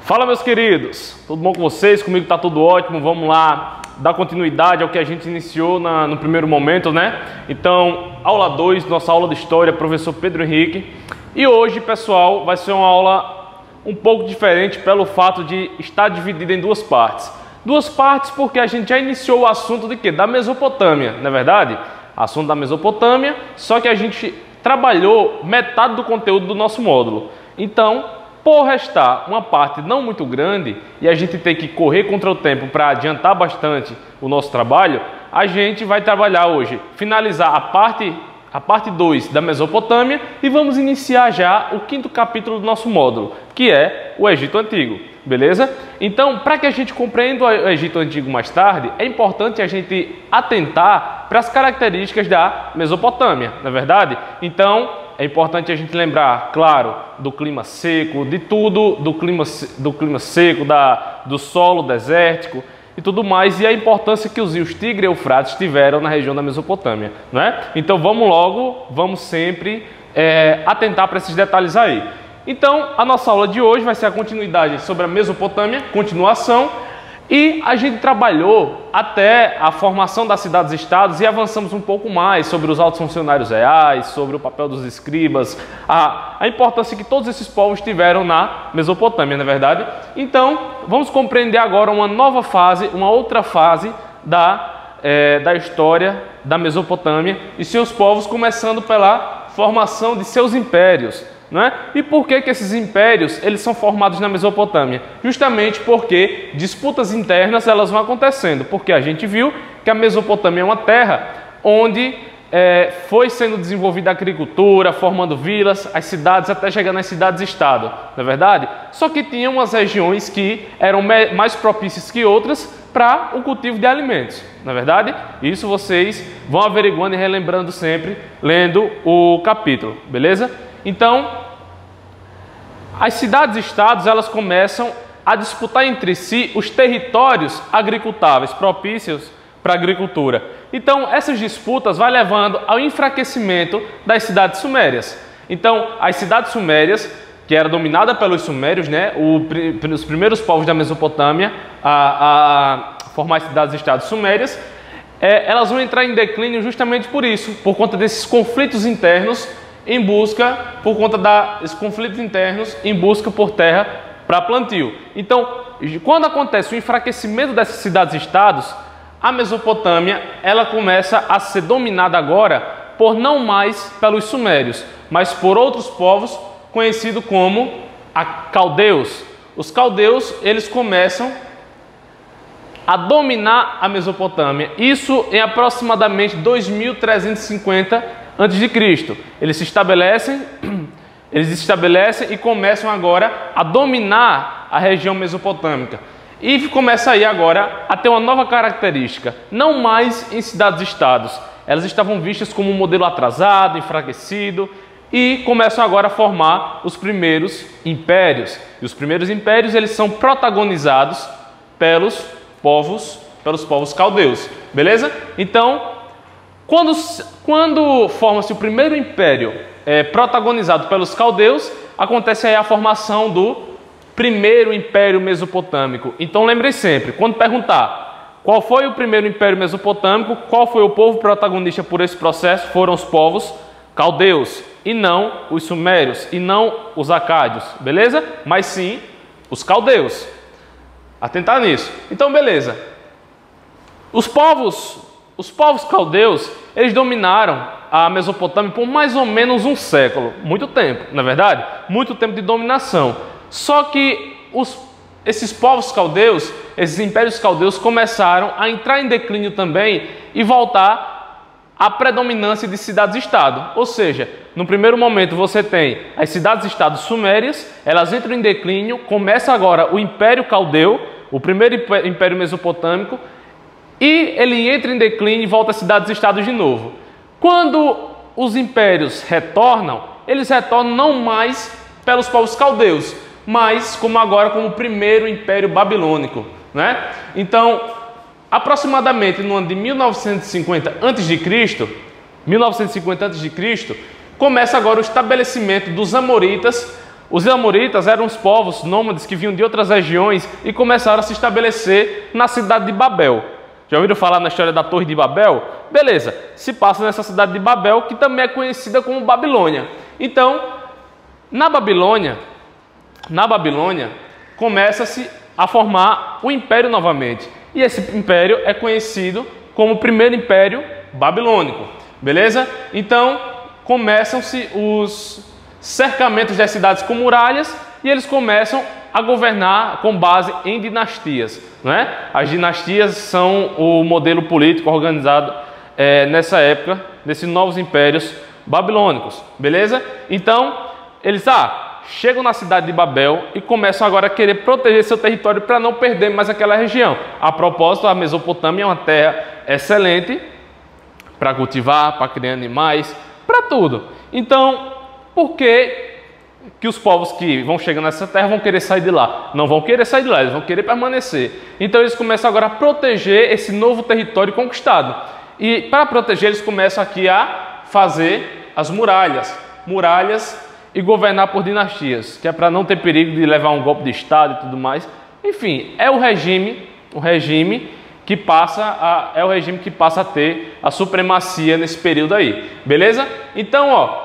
Fala, meus queridos, tudo bom com vocês? Comigo tá tudo ótimo. Vamos lá dar continuidade ao que a gente iniciou no primeiro momento, né? Então, aula 2, nossa aula de história, professor Pedro Henrique. E hoje, pessoal, vai ser uma aula um pouco diferente pelo fato de estar dividida em duas partes. Duas partes porque a gente já iniciou o assunto de quê? Da Mesopotâmia, não é verdade? Assunto da Mesopotâmia, só que a gente trabalhou metade do conteúdo do nosso módulo. Então, por restar uma parte não muito grande e a gente ter que correr contra o tempo para adiantar bastante o nosso trabalho, a gente vai trabalhar hoje, finalizar a parte 2 da Mesopotâmia e vamos iniciar já o 5º capítulo do nosso módulo, que é o Egito Antigo, beleza? Então, para que a gente compreenda o Egito Antigo mais tarde, é importante a gente atentar para as características da Mesopotâmia, não é verdade? Então, é importante a gente lembrar, claro, do clima seco, de tudo, do clima seco, do solo desértico e tudo mais, e a importância que os rios Tigre e Eufrates tiveram na região da Mesopotâmia, não é? Então vamos sempre atentar para esses detalhes aí. Então, a nossa aula de hoje vai ser a continuidade sobre a Mesopotâmia, continuação, e a gente trabalhou até a formação das cidades-estados e avançamos um pouco mais sobre os altos funcionários reais, sobre o papel dos escribas, a importância que todos esses povos tiveram na Mesopotâmia, não é verdade? Então, vamos compreender agora uma nova fase, uma outra fase da história da Mesopotâmia e seus povos, começando pela formação de seus impérios. Não é? E por que esses impérios eles são formados na Mesopotâmia? Justamente porque disputas internas elas vão acontecendo, porque a gente viu que a Mesopotâmia é uma terra onde foi sendo desenvolvida a agricultura, formando vilas, as cidades, até chegar nas cidades-estado, não é verdade? Só que tinha umas regiões que eram mais propícias que outras para o cultivo de alimentos, não é verdade? Isso vocês vão averiguando e relembrando sempre, lendo o capítulo, beleza? Então, as cidades-estados elas começam a disputar entre si os territórios agricultáveis, propícios para a agricultura. Então, essas disputas vão levando ao enfraquecimento das cidades sumérias. Então, as cidades sumérias, que era dominada pelos sumérios, né, os primeiros povos da Mesopotâmia a formar as cidades-estados sumérias, elas vão entrar em declínio justamente por isso, por conta desses conflitos internos por conta desses conflitos internos em busca por terra para plantio. Então, quando acontece o enfraquecimento dessas cidades-estados, a Mesopotâmia ela começa a ser dominada agora por não mais pelos sumérios, mas por outros povos conhecidos como caldeus. Os caldeus eles começam a dominar a Mesopotâmia. Isso em aproximadamente 2350 a.C. Eles se estabelecem e começam agora a dominar a região mesopotâmica. E começa aí agora a ter uma nova característica, não mais em cidades-estados. Elas estavam vistas como um modelo atrasado, enfraquecido, e começam agora a formar os primeiros impérios. E os primeiros impérios eles são protagonizados pelos povos caldeus, beleza? Então, quando forma-se o primeiro império protagonizado pelos caldeus, acontece aí a formação do primeiro império mesopotâmico. Então lembrem sempre, quando perguntar qual foi o primeiro império mesopotâmico, qual foi o povo protagonista por esse processo, foram os povos caldeus, e não os sumérios, e não os acádios, beleza? Mas sim os caldeus. Atentar nisso. Então beleza. Os povos caldeus, eles dominaram a Mesopotâmia por mais ou menos um século. Muito tempo, na verdade? Muito tempo de dominação. Só que esses povos caldeus, esses impérios caldeus começaram a entrar em declínio também e voltar à predominância de cidades-estado. Ou seja, no primeiro momento você tem as cidades-estados sumérias, elas entram em declínio, começa agora o Império Caldeu, o primeiro império mesopotâmico, e ele entra em declínio e volta às cidades-estados de novo. Quando os impérios retornam, eles retornam não mais pelos povos caldeus, mas como o primeiro império babilônico, né? Então, aproximadamente no ano de 1950 a.C., começa agora o estabelecimento dos amoritas Os amoritas eram os povos nômades que vinham de outras regiões e começaram a se estabelecer na cidade de Babel. Já ouviram falar na história da Torre de Babel? Beleza, se passa nessa cidade de Babel, que também é conhecida como Babilônia. Então, na Babilônia, começa-se a formar o império novamente. E esse império é conhecido como o primeiro império babilônico. Beleza? Então, começam-se os cercamentos das cidades com muralhas e eles começam a governar com base em dinastias, né? As dinastias são o modelo político organizado nessa época, desses novos impérios babilônicos, beleza? Então, eles chegam na cidade de Babel e começam agora a querer proteger seu território para não perder mais aquela região. A propósito, a Mesopotâmia é uma terra excelente para cultivar, para criar animais, para tudo. Então, por que os povos que vão chegando nessa terra vão querer sair de lá? Não vão querer sair de lá, eles vão querer permanecer. Então eles começam agora a proteger esse novo território conquistado. E para proteger eles começam aqui a fazer as muralhas e governar por dinastias, que é para não ter perigo de levar um golpe de Estado e tudo mais. Enfim, é o regime que passa a ter a supremacia nesse período aí. Beleza? Então,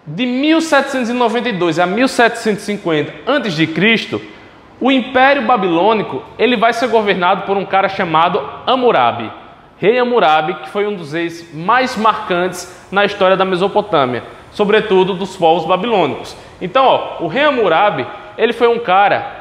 de 1792 a 1750 a.C., o Império Babilônico ele vai ser governado por um cara chamado Hammurabi. Rei Hammurabi, que foi um dos reis mais marcantes na história da Mesopotâmia, sobretudo dos povos babilônicos. Então, o rei Hammurabi, ele foi um cara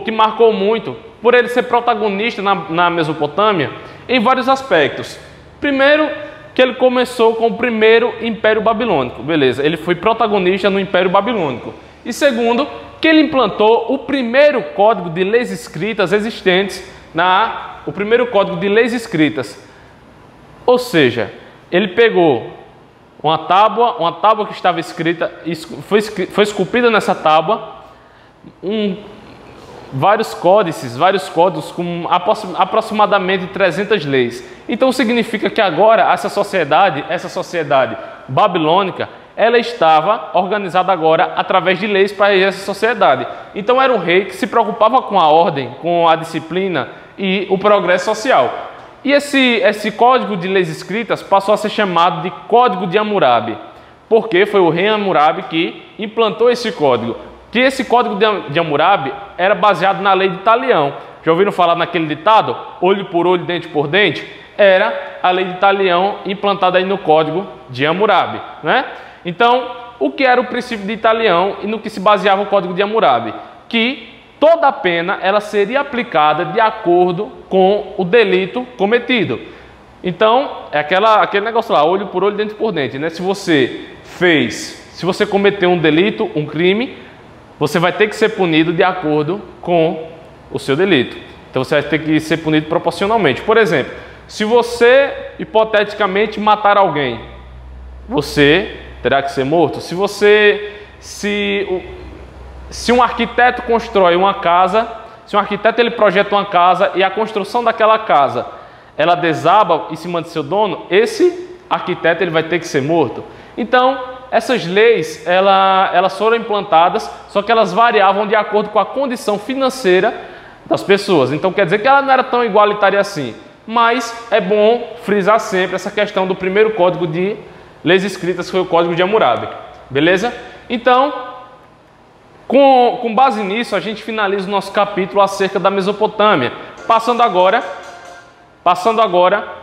que marcou muito por ele ser protagonista na Mesopotâmia em vários aspectos. Primeiro, que ele começou com o primeiro Império Babilônico, beleza, ele foi protagonista no Império Babilônico. E segundo, que ele implantou o primeiro código de leis escritas existentes, o primeiro código de leis escritas. Ou seja, ele pegou uma tábua que estava escrita, foi esculpida nessa tábua, vários códigos com aproximadamente 300 leis. Então significa que agora essa sociedade babilônica, ela estava organizada agora através de leis para essa sociedade. Então era um rei que se preocupava com a ordem, com a disciplina e o progresso social. E esse código de leis escritas passou a ser chamado de Código de Hammurabi, porque foi o rei Hammurabi que implantou esse código. Que esse código de Hammurabi era baseado na lei de Talião. Já ouviram falar naquele ditado? Olho por olho, dente por dente? Era a lei de Talião implantada aí no código de Hammurabi, né? Então, o que era o princípio de Talião e no que se baseava o código de Hammurabi? Que toda a pena ela seria aplicada de acordo com o delito cometido. Então, é aquele negócio lá, olho por olho, dente por dente, né? Se você cometeu um delito, um crime, você vai ter que ser punido de acordo com o seu delito. Então você vai ter que ser punido proporcionalmente. Por exemplo, se você hipoteticamente matar alguém, você terá que ser morto. Se um arquiteto constrói uma casa, se um arquiteto ele projeta uma casa e a construção daquela casa ela desaba em cima de seu dono, esse arquiteto ele vai ter que ser morto. Então essas leis, elas foram implantadas, só que elas variavam de acordo com a condição financeira das pessoas. Então quer dizer que ela não era tão igualitária assim. Mas é bom frisar sempre essa questão do primeiro código de leis escritas, que foi o Código de Hammurabi. Beleza? Então, com base nisso, a gente finaliza o nosso capítulo acerca da Mesopotâmia. Passando agora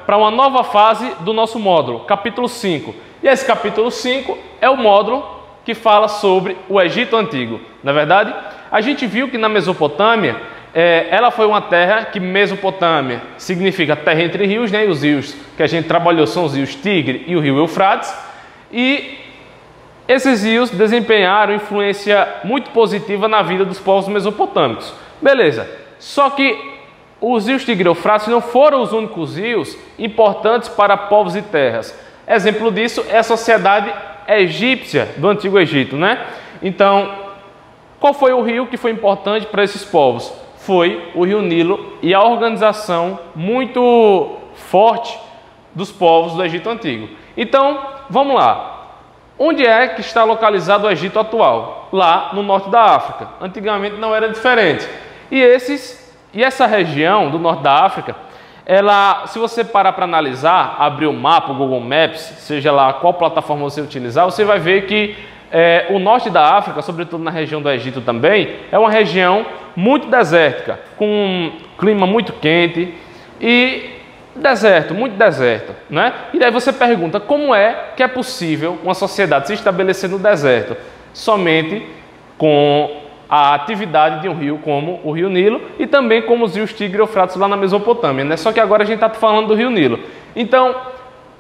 para uma nova fase do nosso módulo, capítulo 5. E esse capítulo 5 é o módulo que fala sobre o Egito Antigo. Na verdade, a gente viu que na Mesopotâmia, ela foi uma terra que Mesopotâmia significa terra entre rios, né? E os rios que a gente trabalhou são os rios Tigre e o rio Eufrates. E esses rios desempenharam influência muito positiva na vida dos povos mesopotâmicos. Beleza, só que os rios Tigre e Eufrates não foram os únicos rios importantes para povos e terras. Exemplo disso é a sociedade egípcia do Antigo Egito, né? Então, qual foi o rio que foi importante para esses povos? Foi o rio Nilo e a organização muito forte dos povos do Egito Antigo. Então, vamos lá. Onde é que está localizado o Egito atual? lá no norte da África. Antigamente não era diferente. E essa região do norte da África, ela, se você parar para analisar, abrir o mapa, o Google Maps, seja lá qual plataforma você utilizar, você vai ver que o norte da África, sobretudo na região do Egito também, é uma região muito desértica, com um clima muito quente e deserto, muito deserto, né? E daí você pergunta, como é que é possível uma sociedade se estabelecer no deserto? Somente com a atividade de um rio como o Rio Nilo e também como os rios Tigre e Eufrates lá na Mesopotâmia, né? Só que agora a gente está falando do Rio Nilo. Então,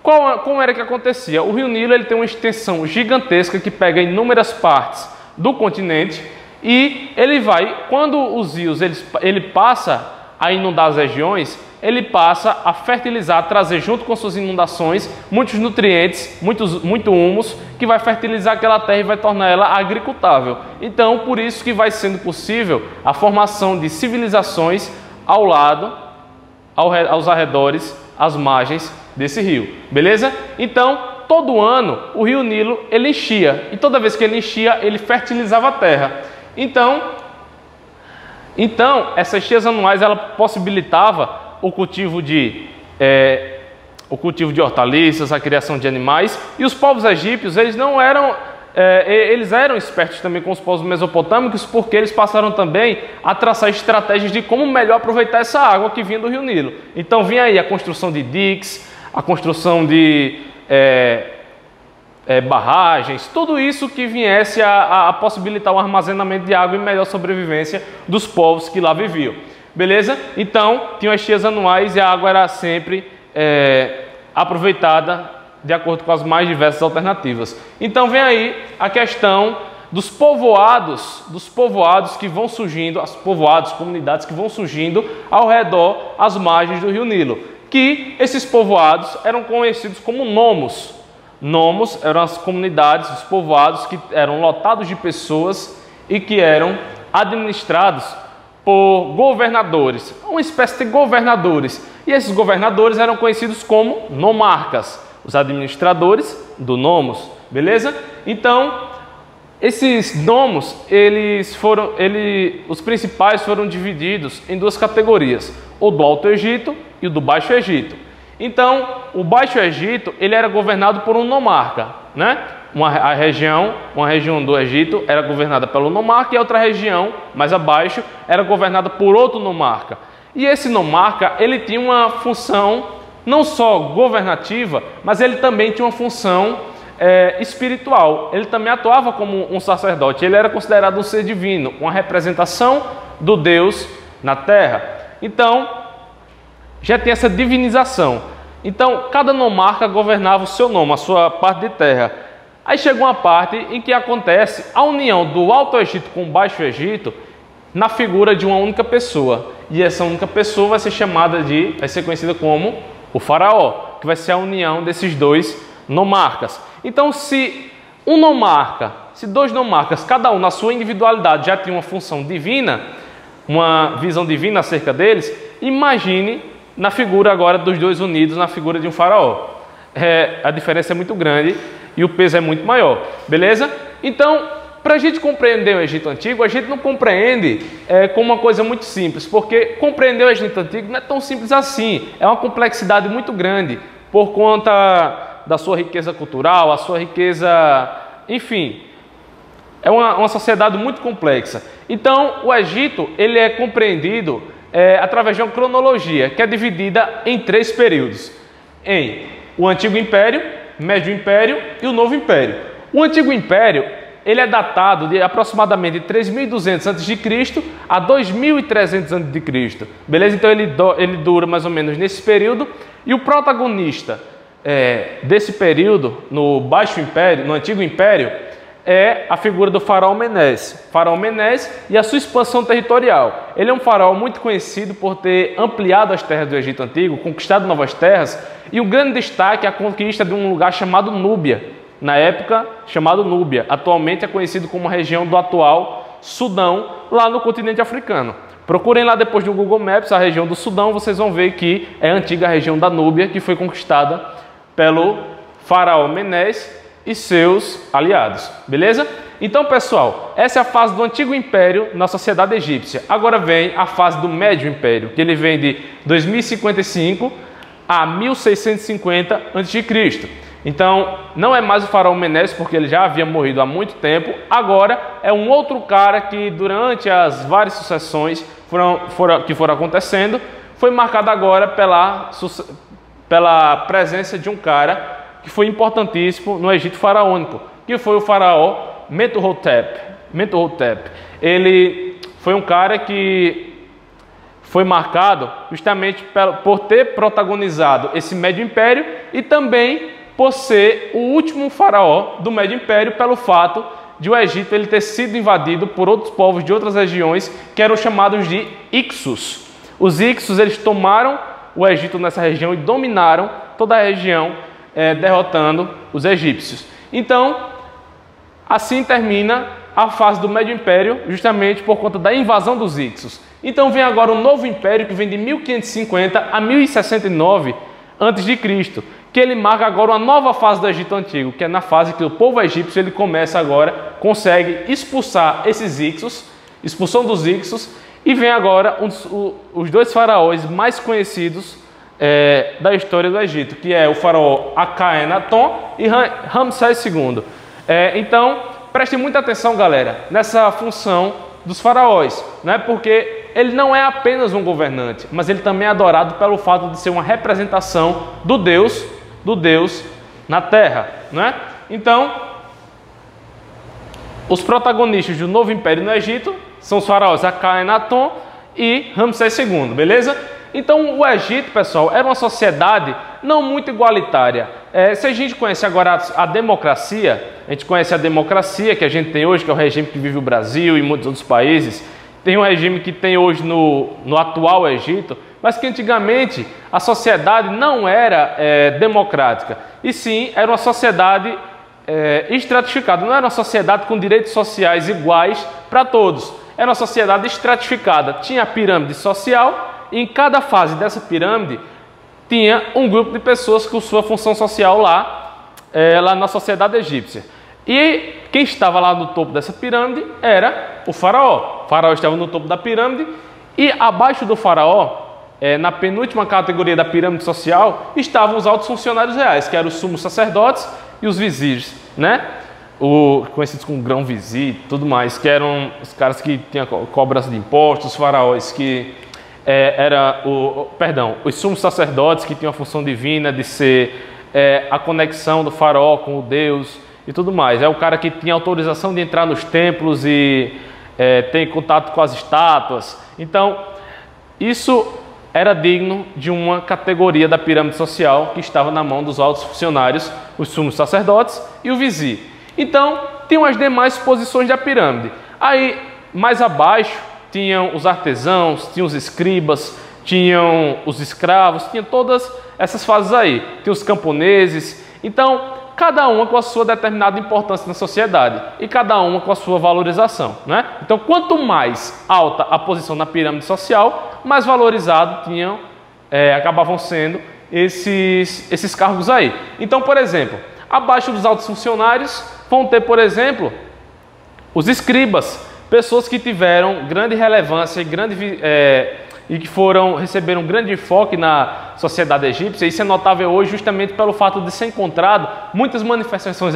como era que acontecia? O Rio Nilo ele tem uma extensão gigantesca que pega inúmeras partes do continente e ele vai, quando os rios ele passa a inundar as regiões, ele passa a fertilizar, a trazer junto com suas inundações muitos nutrientes, muito humus, que vai fertilizar aquela terra e vai tornar ela agricultável. Então, por isso que vai sendo possível a formação de civilizações aos arredores, às margens desse rio, beleza? Então, todo ano o Rio Nilo ele enchia, e toda vez que ele enchia, ele fertilizava a terra. Então essas cheias anuais ela possibilitava o cultivo de hortaliças, a criação de animais, e os povos egípcios eles eram espertos também com os povos mesopotâmicos, porque eles passaram também a traçar estratégias de como melhor aproveitar essa água que vinha do Rio Nilo. Então vinha aí a construção de diques, a construção de barragens, tudo isso que viesse a possibilitar o armazenamento de água e melhor sobrevivência dos povos que lá viviam. Beleza? Então, tinham as cheias anuais e a água era sempre aproveitada de acordo com as mais diversas alternativas. Então, vem aí a questão dos povoados que vão surgindo, comunidades que vão surgindo ao redor, às margens do Rio Nilo. Que esses povoados eram conhecidos como nomos. Nomos eram as comunidades, os povoados que eram lotados de pessoas e que eram administrados por governadores, uma espécie de governadores. E esses governadores eram conhecidos como nomarcas, os administradores do nomos, beleza? Então, esses nomos, os principais foram divididos em duas categorias, o do Alto Egito e o do Baixo Egito. Então, o Baixo Egito, ele era governado por um nomarca, né? Uma região do Egito era governada pelo nomarca e a outra região, mais abaixo, era governada por outro nomarca. E esse nomarca, ele tinha uma função não só governativa, mas ele também tinha uma função espiritual. Ele também atuava como um sacerdote, ele era considerado um ser divino, uma representação do Deus na terra. Então, já tem essa divinização. Então, cada nomarca governava o seu nome, a sua parte de terra. Aí chega uma parte em que acontece a união do Alto Egito com o Baixo Egito na figura de uma única pessoa. E essa única pessoa vai ser conhecida como o faraó, que vai ser a união desses dois nomarcas. Então, se dois nomarcas, cada um na sua individualidade já tinha uma função divina, uma visão divina acerca deles, imagine na figura agora dos dois unidos, na figura de um faraó. A diferença é muito grande e o peso é muito maior, beleza? Então, para a gente compreender o Egito Antigo, a gente não compreende como uma coisa muito simples, porque compreender o Egito Antigo não é tão simples assim, é uma complexidade muito grande, por conta da sua riqueza cultural, a sua riqueza, enfim, é uma sociedade muito complexa. Então, o Egito, ele é compreendido através de uma cronologia, que é dividida em 3 períodos, em o Antigo Império, Médio Império e o Novo Império. O Antigo Império, ele é datado de aproximadamente 3.200 a.C. a 2.300 a.C. Beleza? Então ele dura mais ou menos nesse período. E o protagonista desse período, no Baixo Império, no Antigo Império, é a figura do faraó Menés. Faraó Menés e a sua expansão territorial. Ele é um faraó muito conhecido por ter ampliado as terras do Egito Antigo, conquistado novas terras, e o grande destaque é a conquista de um lugar chamado Núbia. Na época, chamado Núbia. Atualmente é conhecido como a região do atual Sudão, lá no continente africano. Procurem lá depois no Google Maps a região do Sudão, vocês vão ver que é a antiga região da Núbia, que foi conquistada pelo faraó Menés e seus aliados, beleza? Então, pessoal, essa é a fase do Antigo Império na sociedade egípcia. Agora vem a fase do Médio Império, que ele vem de 2055 a 1650 a.C. Então, não é mais o faraó Menes, porque ele já havia morrido há muito tempo. Agora é um outro cara que, durante as várias sucessões que foram acontecendo, foi marcado agora pela presença de um cara que foi importantíssimo no Egito faraônico, que foi o faraó Mentuhotep. Ele foi um cara que foi marcado justamente por ter protagonizado esse Médio Império e também por ser o último faraó do Médio Império, pelo fato de o Egito ele ter sido invadido por outros povos de outras regiões que eram chamados de Ixos. Os Ixos eles tomaram o Egito nessa região e dominaram toda a região, derrotando os egípcios. Então, assim termina a fase do Médio Império, justamente por conta da invasão dos Ixos. Então vem agora um novo império que vem de 1550 a 1069 a.C., que ele marca agora uma nova fase do Egito Antigo, que é na fase que o povo egípcio ele começa agora, consegue expulsar esses Ixos, expulsão dos Ixos, e vem agora os dois faraós mais conhecidos da história do Egito, que é o faraó Akhenaton e Ramsés II. Então, prestem muita atenção, galera, nessa função dos faraós, né? Porque ele não é apenas um governante, mas ele também é adorado pelo fato de ser uma representação do Deus na terra, né? Então, os protagonistas do novo império no Egito são os faraós Akhenaton e Ramsés II, beleza? Então, o Egito, pessoal, era uma sociedade não muito igualitária. Se a gente conhece agora a democracia, a gente conhece a democracia que a gente tem hoje, que é o regime que vive o Brasil e muitos outros países. Tem um regime que tem hoje no atual Egito, mas que antigamente a sociedade não era democrática, e sim era uma sociedade estratificada, não era uma sociedade com direitos sociais iguais para todos, era uma sociedade estratificada, tinha a pirâmide social, e em cada fase dessa pirâmide tinha um grupo de pessoas com sua função social lá na sociedade egípcia. E quem estava lá no topo dessa pirâmide era o faraó. O faraó estava no topo da pirâmide e abaixo do faraó, na penúltima categoria da pirâmide social, estavam os altos funcionários reais, que eram os sumos sacerdotes e os vizires, né? Conhecidos como grão-vizir e tudo mais, que eram os caras que tinham cobrança de impostos, os faraós que os sumos sacerdotes que tinham a função divina de ser a conexão do faraó com o Deus e tudo mais. É o cara que tinha autorização de entrar nos templos e ter contato com as estátuas. Então, isso era digno de uma categoria da pirâmide social que estava na mão dos altos funcionários, os sumos sacerdotes e o vizir. Então, tinham as demais posições da pirâmide. Aí, mais abaixo, tinham os artesãos, tinham os escribas, tinham os escravos, tinha todas essas fases aí. Tinha os camponeses. Então, cada uma com a sua determinada importância na sociedade e cada uma com a sua valorização, né? Então, quanto mais alta a posição na pirâmide social, mais valorizado acabavam sendo esses cargos aí. Então, por exemplo, abaixo dos altos funcionários vão ter, por exemplo, os escribas, pessoas que tiveram grande relevância e que receberam grande enfoque na sociedade egípcia. Isso é notável hoje justamente pelo fato de ser encontrado muitas manifestações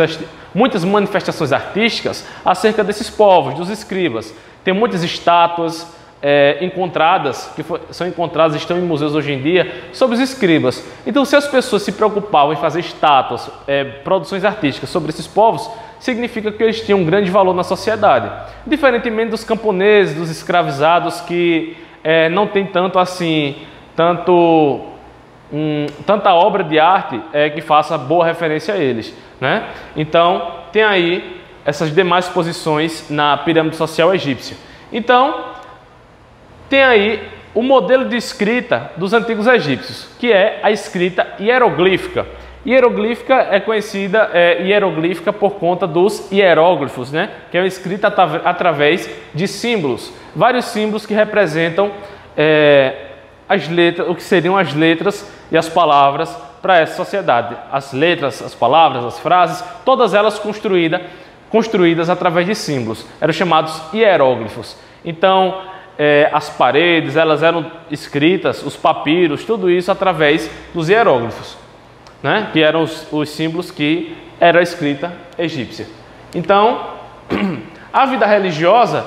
artísticas acerca desses povos, dos escribas. Tem muitas estátuas encontradas, são encontradas, estão em museus hoje em dia, sobre os escribas. Então, se as pessoas se preocupavam em fazer estátuas, produções artísticas sobre esses povos, significa que eles tinham um grande valor na sociedade. Diferentemente dos camponeses, dos escravizados, que não tem tanta obra de arte que faça boa referência a eles, né? Então, tem aí essas demais posições na pirâmide social egípcia. Então, tem aí o modelo de escrita dos antigos egípcios, que é a escrita hieroglífica. Hieroglífica é conhecida hieroglífica por conta dos hieróglifos, né? Que é uma escrita através de símbolos, vários símbolos que representam as letras, o que seriam as letras e as palavras para essa sociedade. As letras, as palavras, as frases, todas elas construídas construídas através de símbolos, eram chamados hieróglifos. Então, as paredes, elas eram escritas, os papiros, tudo isso através dos hieróglifos, né? Que eram os símbolos que era a escrita egípcia. Então, a vida religiosa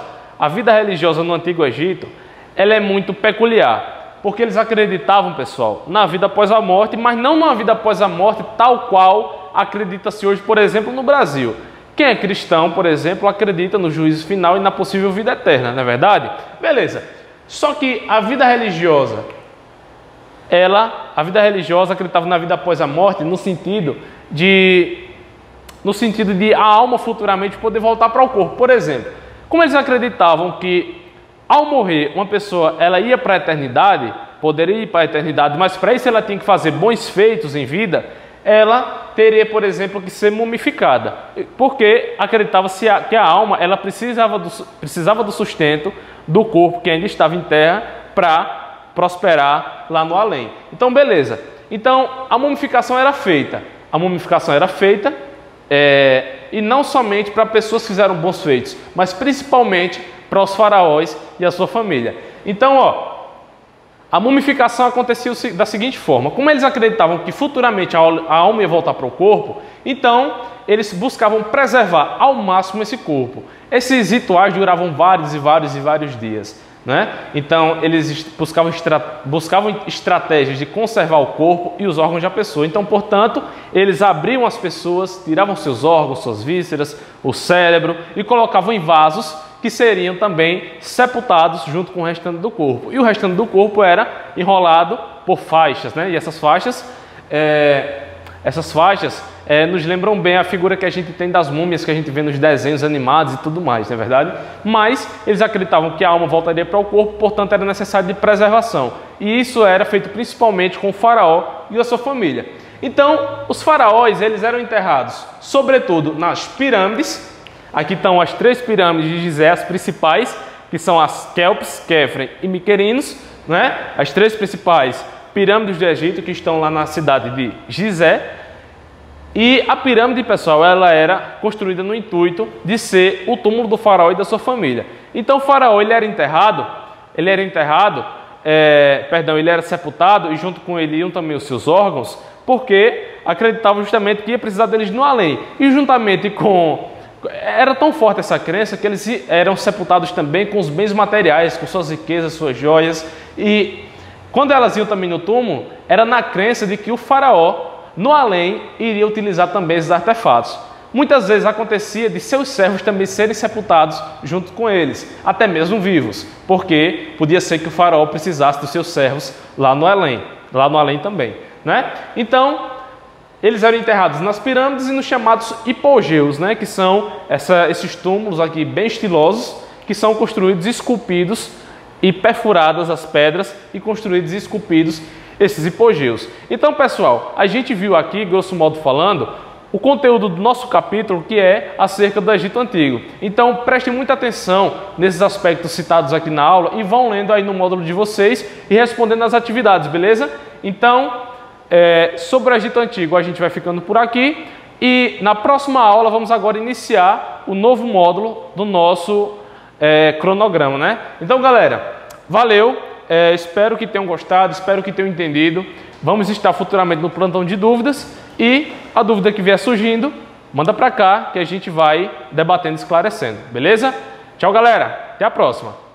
no Antigo Egito, ela é muito peculiar, porque eles acreditavam, pessoal, na vida após a morte, mas não numa vida após a morte tal qual acredita-se hoje, por exemplo, no Brasil. Quem é cristão, por exemplo, acredita no juízo final e na possível vida eterna, não é verdade? Beleza. Só que a vida religiosa acreditava na vida após a morte no sentido de a alma futuramente poder voltar para o corpo. Por exemplo, como eles acreditavam que ao morrer uma pessoa ela ia para a eternidade, poderia ir para a eternidade, mas para isso ela tinha que fazer bons feitos em vida, ela teria, por exemplo, que ser mumificada, porque acreditava-se que a alma ela precisava do sustento do corpo que ainda estava em terra para prosperar lá no além. Então, beleza. Então, a mumificação era feita. E não somente para pessoas que fizeram bons feitos, mas principalmente para os faraós e a sua família. Então, a mumificação acontecia da seguinte forma: como eles acreditavam que futuramente a alma ia voltar para o corpo, então eles buscavam preservar ao máximo esse corpo. Esses rituais duravam vários dias, né? Então eles buscavam estratégias de conservar o corpo e os órgãos da pessoa. Então, portanto, eles abriam as pessoas, tiravam seus órgãos, suas vísceras, o cérebro e colocavam em vasos que seriam também sepultados junto com o restante do corpo. E o restante do corpo era enrolado por faixas, né? E essas faixas nos lembram bem a figura que a gente tem das múmias que a gente vê nos desenhos animados e tudo mais, não é verdade? Mas eles acreditavam que a alma voltaria para o corpo, portanto era necessário de preservação. E isso era feito principalmente com o faraó e a sua família. Então, os faraós, eles eram enterrados, sobretudo, nas pirâmides. Aqui estão as 3 pirâmides de Gizé, as principais, que são as Quéopes, Quefren e Miquerinos, né? As 3 principais pirâmides do Egito, que estão lá na cidade de Gizé. E a pirâmide, pessoal, ela era construída no intuito de ser o túmulo do faraó e da sua família. Então o faraó, ele era sepultado e junto com ele iam também os seus órgãos, porque acreditavam justamente que ia precisar deles no além. E juntamente com... Era tão forte essa crença que eles eram sepultados também com os bens materiais, com suas riquezas, suas joias. E quando elas iam também no túmulo, era na crença de que o faraó, no além, iria utilizar também esses artefatos. Muitas vezes acontecia de seus servos também serem sepultados junto com eles, até mesmo vivos, porque podia ser que o faraó precisasse dos seus servos lá no além também, né? Então, eles eram enterrados nas pirâmides e nos chamados hipogéus, né? Que são esses túmulos aqui bem estilosos, que são construídos, esculpidos e perfuradas as pedras e construídos e esculpidos esses hipogéus. Então, pessoal, a gente viu aqui, grosso modo falando, o conteúdo do nosso capítulo, que é acerca do Egito Antigo. Então, prestem muita atenção nesses aspectos citados aqui na aula e vão lendo aí no módulo de vocês e respondendo as atividades, beleza? Então, sobre o Egito Antigo a gente vai ficando por aqui e na próxima aula vamos agora iniciar o novo módulo do nosso cronograma, né? Então, galera, valeu, espero que tenham gostado, espero que tenham entendido. Vamos estar futuramente no plantão de dúvidas e a dúvida que vier surgindo, manda para cá que a gente vai debatendo e esclarecendo, beleza? Tchau, galera, até a próxima.